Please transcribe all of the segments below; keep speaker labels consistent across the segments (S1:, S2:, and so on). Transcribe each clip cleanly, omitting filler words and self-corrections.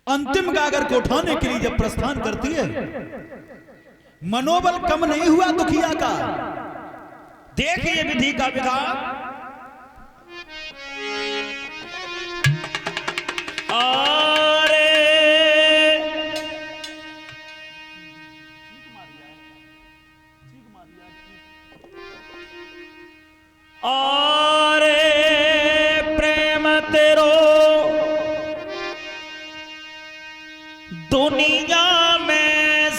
S1: अंतिम गागर को उठाने के लिए जब प्रस्थान करती है, मनोबल कम नहीं हुआ दुखिया का। देखिए विधि का विधान।
S2: प्रेम तेरो दुनिया में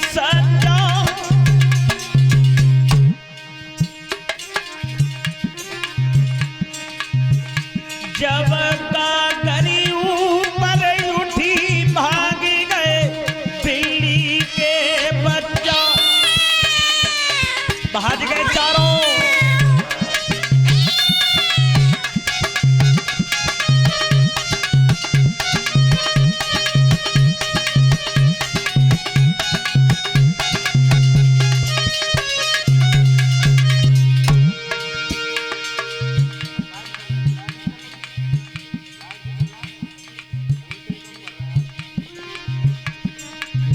S2: सच्चा, जब कागरी ऊपर उठी भाग गए बिल्ली के बच्चा, भाग गए चारों।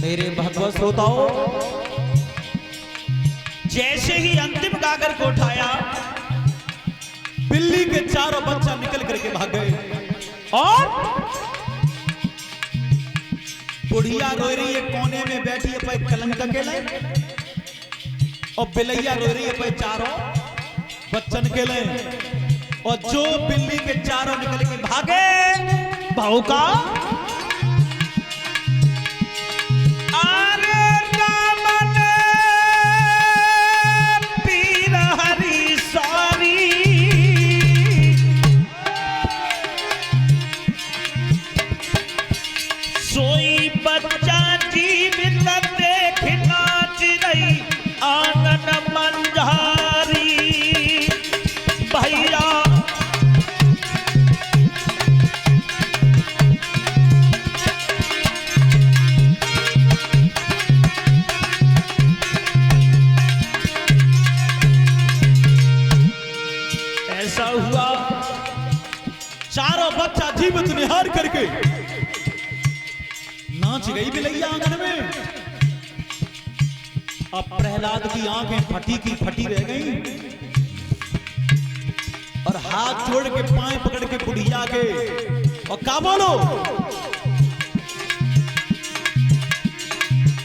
S1: मेरे भगवत श्रोताओ, जैसे ही अंतिम गागर को उठाया, बिल्ली के चारों बच्चा निकल करके भाग गए और बुढ़िया रो रही है, कोने में बैठी है पे कलंक अकेले, और बिलैया रो रही है पे चारों बच्चन के ले। और जो बिल्ली के चारों निकल के भागे, भौंका,
S2: सोई बच्चा जीवित देख नाच रही आंगन मंझारी। भैया
S1: ऐसा हुआ, चारों बच्चा जीवित निहार करके नाच गई बिलैया आंगन में। अब प्रहलाद की आंखें फटी की फटी रह गई और हाथ जोड़ के पांव पकड़ के बुढ़िया के और का बोलो,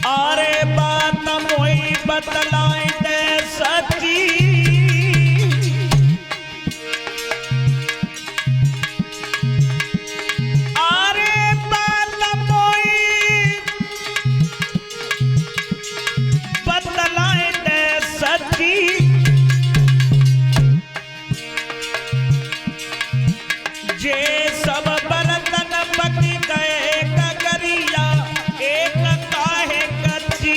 S2: अरे बात मोई बतलाए दे सच्ची, जे सब बर्तन पकी गए कगरिया एक काहे कच्ची।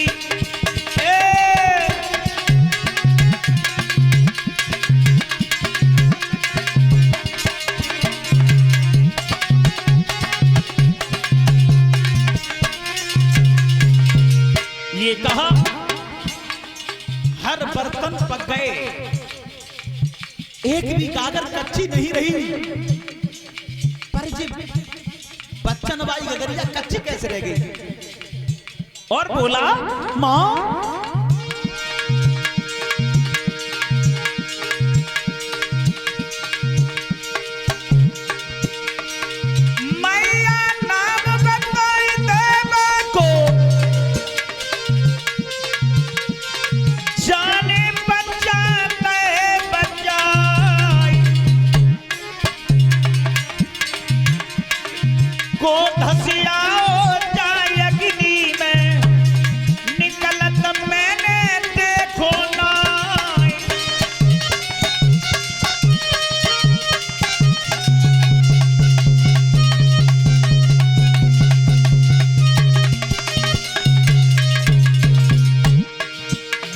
S1: ये कहा हर बर्तन पक गए, एक भी गागर कच्ची नहीं रही। पर जब बच्चन बाई गगरिया कच्ची कैसे रह गई?
S2: और बोला,
S1: मां
S2: मैया नाम बताई देवा को, जाने बच्चा तय बचाई को धसियाओ जाए अग्नि में, निकलत में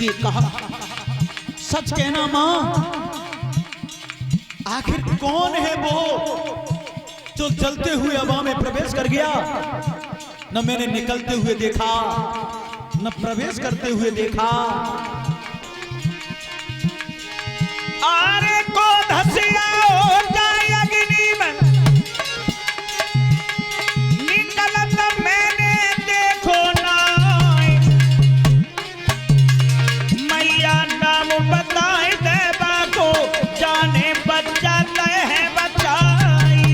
S1: ये कहा, सच कहना मां, आखिर कौन है वो जो जलते हुए हवा में प्रवेश कर गया? न मैंने निकलते हुए देखा, न प्रवेश करते हुए देखा।
S2: आरे को धसिया हो जाए अग्नि में, निकलत मैंने देखो नाय, मैया नाम बताए देवा को, जाने बच्चा है बचाई।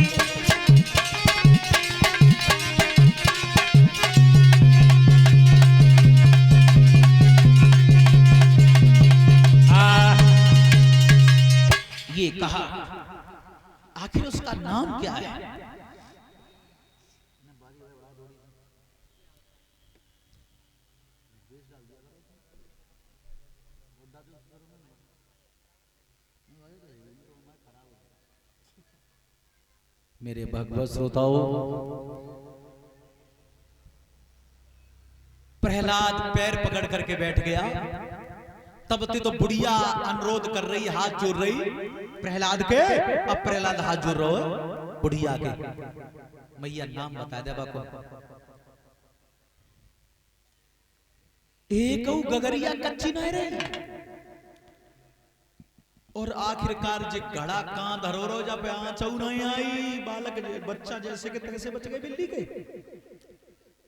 S1: ये कहा, आखिर उसका नाम क्या है? मेरे भगवत श्रोताओं, प्रहलाद पैर पकड़ करके बैठ गया। तब ते तो बुढ़िया अनुरोध कर रही, हाथ जोड़ रही प्रहलाद के। अब प्रहलाद हाथ जोड़ रहा है बुढ़िया के, मैया नाम बता दे बाको। एक गगरिया कच्ची नहीं रही। और आखिरकार जे घड़ा कां धरोरो जब आंचौ नहीं आई, बालक बच्चा जैसे के तैसे बच गए बिल्ली के।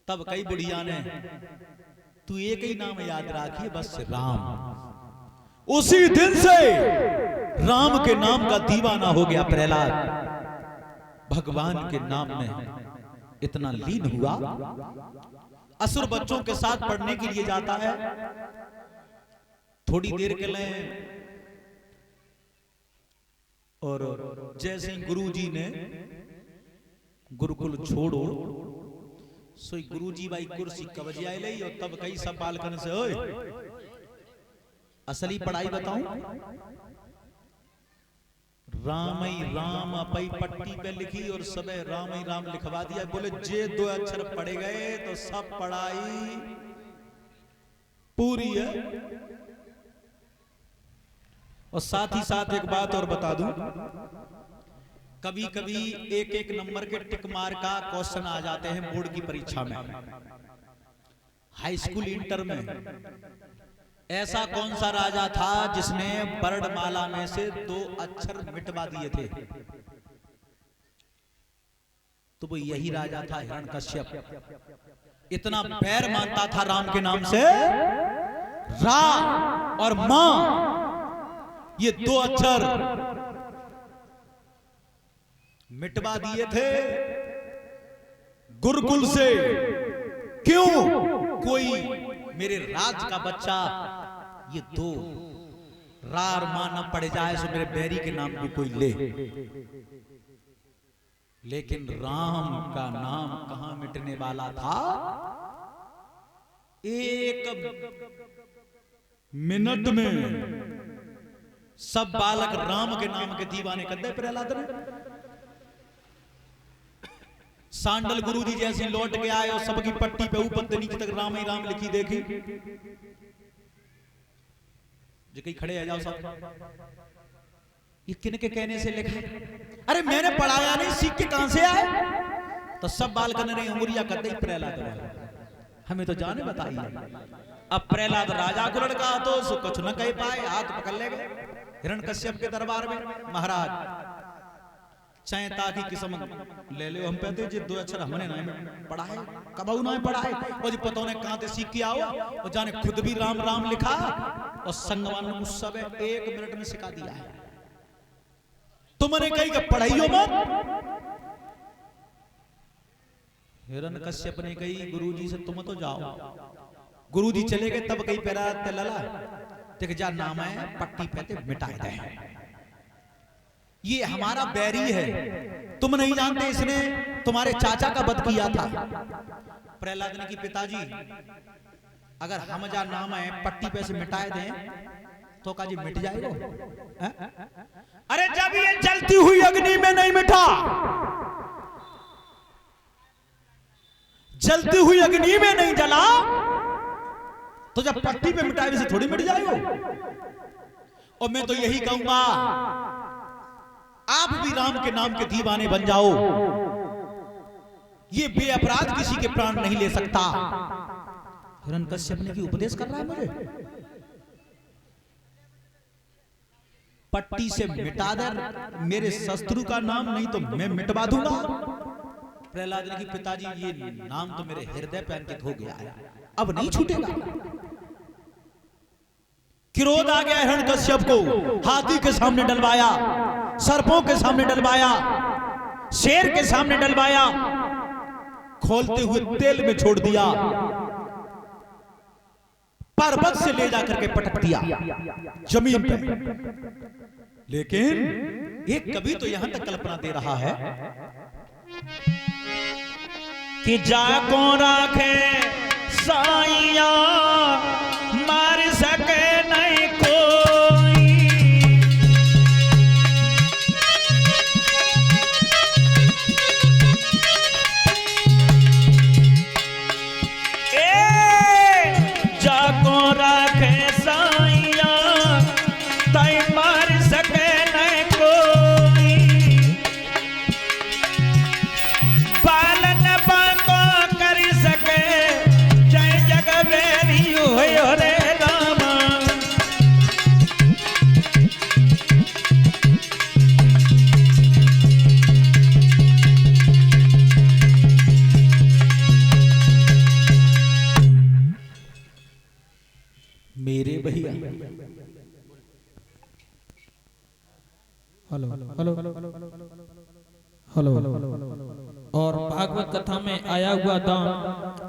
S1: तब कई बुढ़िया ने, तू एक ही नाम याद राखिए, बस राम। उसी दिन से राम के नाम का दीवाना हो गया प्रहलाद। भगवान के नाम में इतना लीन हुआ, असुर बच्चों के साथ पढ़ने के लिए जाता है। थोड़ी देर के लिए और जैसे ही गुरुजी ने गुरुकुल छोड़ो, सोई गुरुजी भाई कुर्सी कब्जे आए लई। और तब कई सब बालकन से, ओए असली पढ़ाई बताऊं? राम ही राम अपई पट्टी पे लिखी और सब राम ही राम लिखवा दिया। बोले जे 2 अक्षर पढ़े गए तो सब पढ़ाई पूरी है। और साथ ही साथ एक बात और बता दूं, कभी कभी एक नंबर के टिक मार का क्वेश्चन आ जाते हैं बोर्ड की परीक्षा में। हाई स्कूल इंटर में ऐसा कौन सा राजा था जिसने वर्णमाला में से 2 अक्षर मिटवा दिए थे? तो वो यही राजा था हिरण्यकश्यप। इतना बैर मानता था राम के नाम से। रा और मां, ये 2 अक्षर मिटवा दिए थे गुरुकुल से। क्यों? कोई मेरे राज का बच्चा ये 2 रा और मां न पड़ जाए सो मेरे बैरी के नाम भी कोई ले। लेकिन राम का नाम कहां मिटने वाला था? 1 मिनट में सब बालक राम के नाम के दीवाने कर दे प्रहलाद ने। सांडल गुरुजी जैसे लौट के आए और सबकी पट्टी पे ऊपर से नीचे तक राम ही राम लिखी देखी। जो कहीं खड़े आ जाओ सब, ये किनके कहने से लिखा? अरे मैंने पढ़ाया नहीं, सीख के कहां से आए? तो सब बालकन ने उंगलियां कर दी प्रहलाद, हमें तो जाने बताइए। अब प्रहलाद राजा को लड़का तो सो कुछ न कह पाए, हाथ पकड़ ले गए हिरण्यकश्यप के दरबार में। महाराज चाहे ताकि किस्म ले लो, हम कहते जी 2 अक्षर हमने नहीं पढ़ाए, कबहू नहीं पढ़ाए। और जी पतों ने कहां से सीख के आओ, और जाने खुद भी राम राम लिखा और संगवान उस सब 1 मिनट में सिखा दिया है। तुमने कही कि पढ़ाइयो मत। हिरण्यकश्यप ने कही गुरुजी से तुम तो जाओ। गुरुजी चले गए। तब कही पैरा लला देख जा नाम है पट्टी पे मिटाए दे। ये हमारा बैरी है, तुम नहीं जानते इसने तुम्हारे चाचा का वध किया था। प्रहलाद ने की पिताजी अगर हम जा नाम है पट्टी पे से मिटाए दें तो काजी मिट जाएगा?
S2: अरे जब ये जलती हुई अग्नि में नहीं मिटा,
S1: जलती हुई अग्नि में नहीं जला तो जब पट्टी पे मिटावे से थोड़ी मिट जाएगा। और मैं तो यही कहूंगा, आप भी राम के नाम के दीवाने बन जाओ। ये बेअपराध किसी के प्राण नहीं ले सकता। हिरण्यकश्यप ने की उपदेश कर रहा है मुझे, पट्टी से मिटा दे मेरे शत्रु का नाम, नहीं तो मैं मिटवा दूंगा। प्रहलाद ने की पिताजी ये नाम तो मेरे हृदय पे अंकित हो गया है, अब नहीं छूटेगा। क्रोध आ गया हिरण्यकश्यप को, हाथी के सामने डलवाया, सर्पों के सामने डलवाया, शेर के सामने डलवाया, खोलते हुए तेल में छोड़ दिया, पर्वत से ले जाकर के पटक दिया जमीन पे। लेकिन एक कवि तो यहां तक कल्पना दे रहा है कि जाको राखे साइया मार सके नहीं कोई। जाको राखे साइया ताई मार सके नहीं कोई। पालन बाको कर सके जय जग वेरी हो रे रामा। मेरे भैया
S3: हेलो हेलो हेलो हेलो। और भागवत कथा में आया हुआ दान